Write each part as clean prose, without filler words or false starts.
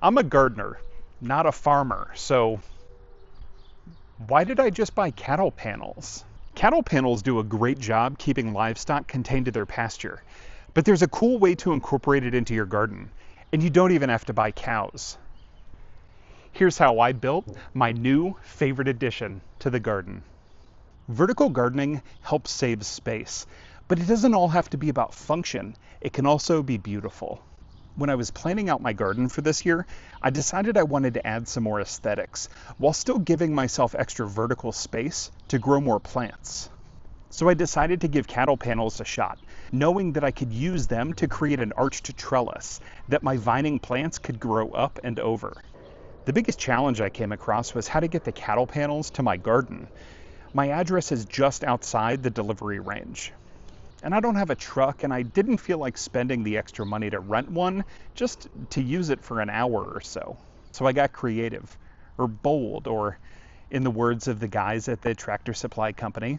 I'm a gardener, not a farmer, so why did I just buy cattle panels? Cattle panels do a great job keeping livestock contained to their pasture, but there's a cool way to incorporate it into your garden, and you don't even have to buy cows. Here's how I built my new favorite addition to the garden. Vertical gardening helps save space, but it doesn't all have to be about function. It can also be beautiful. When I was planning out my garden for this year, I decided I wanted to add some more aesthetics while still giving myself extra vertical space to grow more plants. So I decided to give cattle panels a shot, knowing that I could use them to create an arched trellis that my vining plants could grow up and over. The biggest challenge I came across was how to get the cattle panels to my garden. My address is just outside the delivery range. And I don't have a truck, and I didn't feel like spending the extra money to rent one just to use it for an hour or so. So I got creative, or bold, or in the words of the guys at the tractor supply company,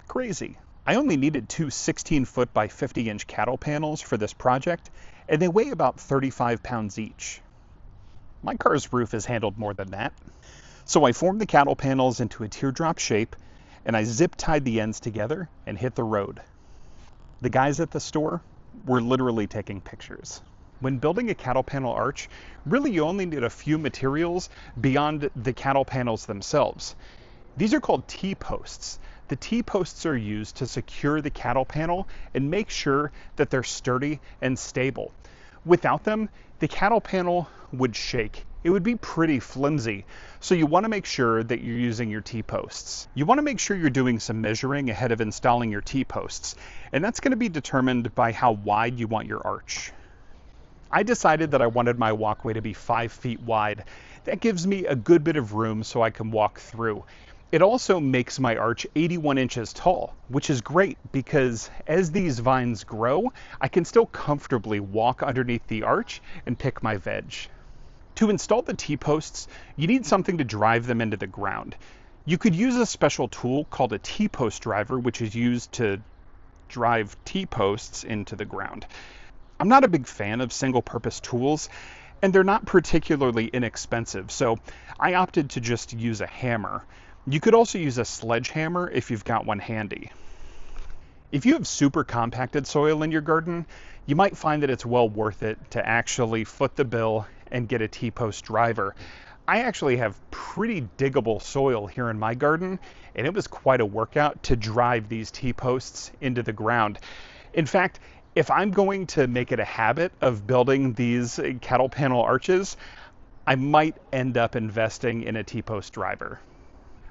crazy. I only needed two 16-foot by 50-inch cattle panels for this project, and they weigh about 35 pounds each. My car's roof is handled more than that. So I formed the cattle panels into a teardrop shape, and I zip-tied the ends together and hit the road. The guys at the store were literally taking pictures. When building a cattle panel arch, really you only need a few materials beyond the cattle panels themselves. These are called T-posts. The T-posts are used to secure the cattle panel and make sure that they're sturdy and stable. Without them, the cattle panel would shake. It would be pretty flimsy. So you want to make sure that you're using your T-posts. You want to make sure you're doing some measuring ahead of installing your T-posts, and that's going to be determined by how wide you want your arch. I decided that I wanted my walkway to be 5 feet wide. That gives me a good bit of room so I can walk through. It also makes my arch 81 inches tall, which is great because as these vines grow, I can still comfortably walk underneath the arch and pick my veg. To install the T-posts, you need something to drive them into the ground. You could use a special tool called a T-post driver, which is used to drive T-posts into the ground. I'm not a big fan of single-purpose tools, and they're not particularly inexpensive, so I opted to just use a hammer. You could also use a sledgehammer if you've got one handy. If you have super compacted soil in your garden, you might find that it's well worth it to actually foot the bill and get a T-post driver. I actually have pretty diggable soil here in my garden, and it was quite a workout to drive these T-posts into the ground. In fact, if I'm going to make it a habit of building these cattle panel arches, I might end up investing in a T-post driver.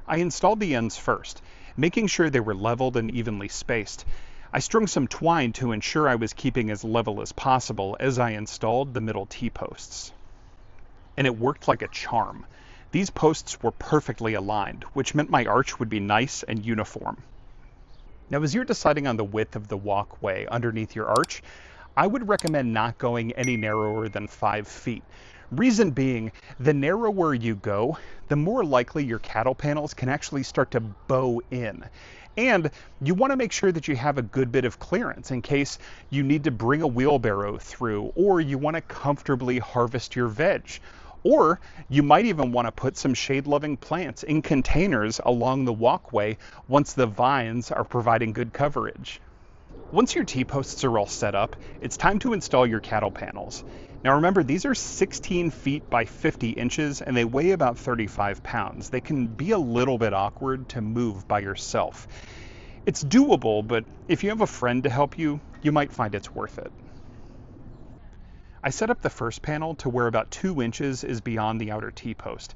I installed the ends first, making sure they were leveled and evenly spaced. I strung some twine to ensure I was keeping as level as possible as I installed the middle T-posts. And it worked like a charm. These posts were perfectly aligned, which meant my arch would be nice and uniform. Now, as you're deciding on the width of the walkway underneath your arch, I would recommend not going any narrower than 5 feet. Reason being, the narrower you go, the more likely your cattle panels can actually start to bow in. And you want to make sure that you have a good bit of clearance in case you need to bring a wheelbarrow through, or you want to comfortably harvest your veg. Or you might even want to put some shade-loving plants in containers along the walkway once the vines are providing good coverage. Once your T-posts are all set up, it's time to install your cattle panels. Now remember, these are 16 feet by 50 inches and they weigh about 35 pounds. They can be a little bit awkward to move by yourself. It's doable, but if you have a friend to help you, you might find it's worth it. I set up the first panel to where about 2 inches is beyond the outer T-post.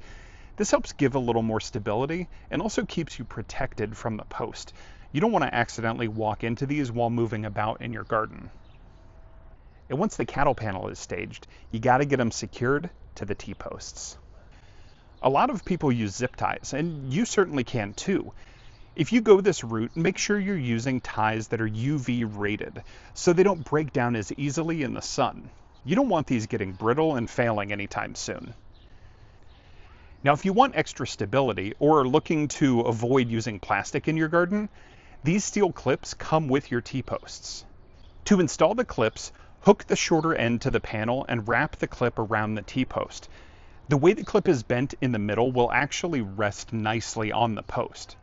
This helps give a little more stability and also keeps you protected from the post. You don't want to accidentally walk into these while moving about in your garden. And once the cattle panel is staged, you got to get them secured to the T-posts. A lot of people use zip ties, and you certainly can too. If you go this route, make sure you're using ties that are UV rated so they don't break down as easily in the sun. You don't want these getting brittle and failing anytime soon. Now, if you want extra stability or are looking to avoid using plastic in your garden, these steel clips come with your T-posts. To install the clips, Hook the shorter end to the panel and wrap the clip around the T-post. The way the clip is bent in the middle will actually rest nicely on the post.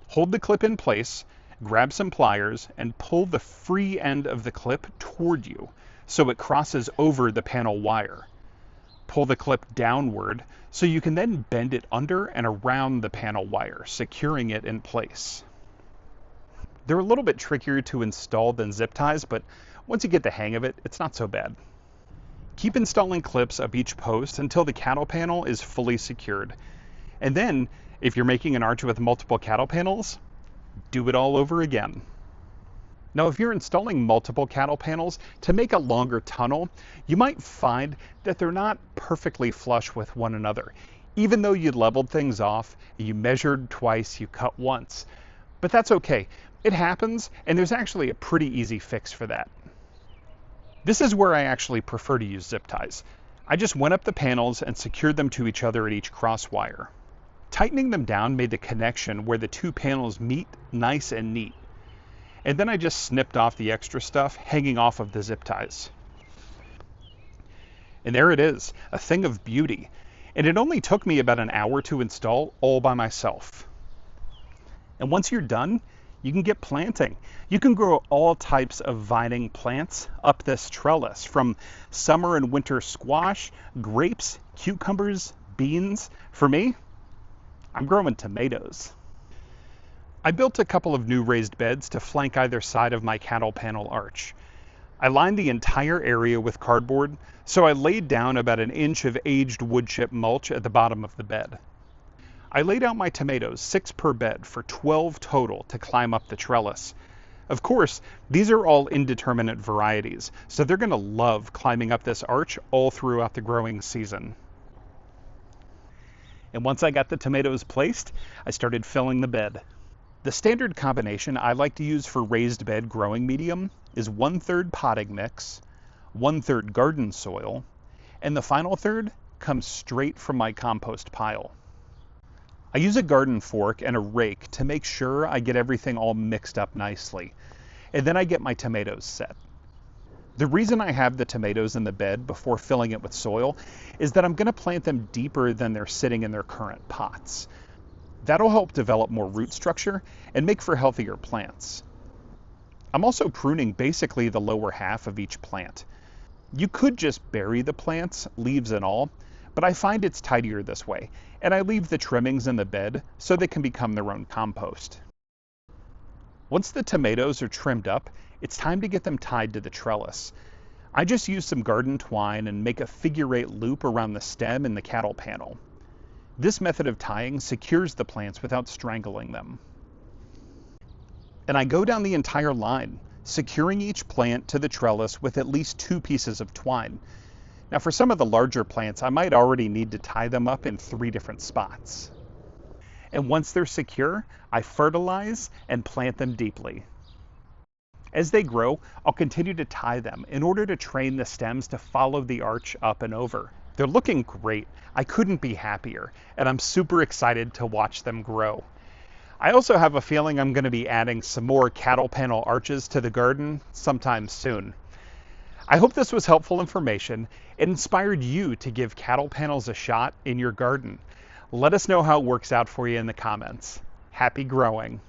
Hold the clip in place, grab some pliers, and pull the free end of the clip toward you so it crosses over the panel wire. Pull the clip downward so you can then bend it under and around the panel wire, securing it in place. They're a little bit trickier to install than zip ties, but once you get the hang of it, it's not so bad. Keep installing clips up each post until the cattle panel is fully secured. And then, if you're making an arch with multiple cattle panels, do it all over again. Now, if you're installing multiple cattle panels to make a longer tunnel, you might find that they're not perfectly flush with one another. Even though you leveled things off, you measured twice, you cut once. But that's okay. It happens, and there's actually a pretty easy fix for that. This is where I actually prefer to use zip ties. I just went up the panels and secured them to each other at each cross wire. Tightening them down made the connection where the two panels meet nice and neat. And then I just snipped off the extra stuff hanging off of the zip ties. And there it is, a thing of beauty. And it only took me about an hour to install all by myself. And once you're done, you can get planting. You can grow all types of vining plants up this trellis, from summer and winter squash, grapes, cucumbers, beans. For me, I'm growing tomatoes. I built a couple of new raised beds to flank either side of my cattle panel arch. I lined the entire area with cardboard, so I laid down about an inch of aged wood chip mulch at the bottom of the bed. I laid out my tomatoes, 6 per bed, for 12 total to climb up the trellis. Of course, these are all indeterminate varieties, so they're going to love climbing up this arch all throughout the growing season. And once I got the tomatoes placed, I started filling the bed. The standard combination I like to use for raised bed growing medium is 1/3 potting mix, 1/3 garden soil, and the final third comes straight from my compost pile. I use a garden fork and a rake to make sure I get everything all mixed up nicely, and then I get my tomatoes set. The reason I have the tomatoes in the bed before filling it with soil is that I'm going to plant them deeper than they're sitting in their current pots. That'll help develop more root structure and make for healthier plants. I'm also pruning basically the lower half of each plant. You could just bury the plants, leaves and all, but I find it's tidier this way, and I leave the trimmings in the bed so they can become their own compost. Once the tomatoes are trimmed up, it's time to get them tied to the trellis. I just use some garden twine and make a figure-8 loop around the stem and the cattle panel. This method of tying secures the plants without strangling them. And I go down the entire line, securing each plant to the trellis with at least 2 pieces of twine. Now, for some of the larger plants, I might already need to tie them up in 3 different spots. And once they're secure, I fertilize and plant them deeply. As they grow, I'll continue to tie them in order to train the stems to follow the arch up and over. They're looking great. I couldn't be happier, and I'm super excited to watch them grow. I also have a feeling I'm going to be adding some more cattle panel arches to the garden sometime soon. I hope this was helpful information. It inspired you to give cattle panels a shot in your garden. Let us know how it works out for you in the comments. Happy growing!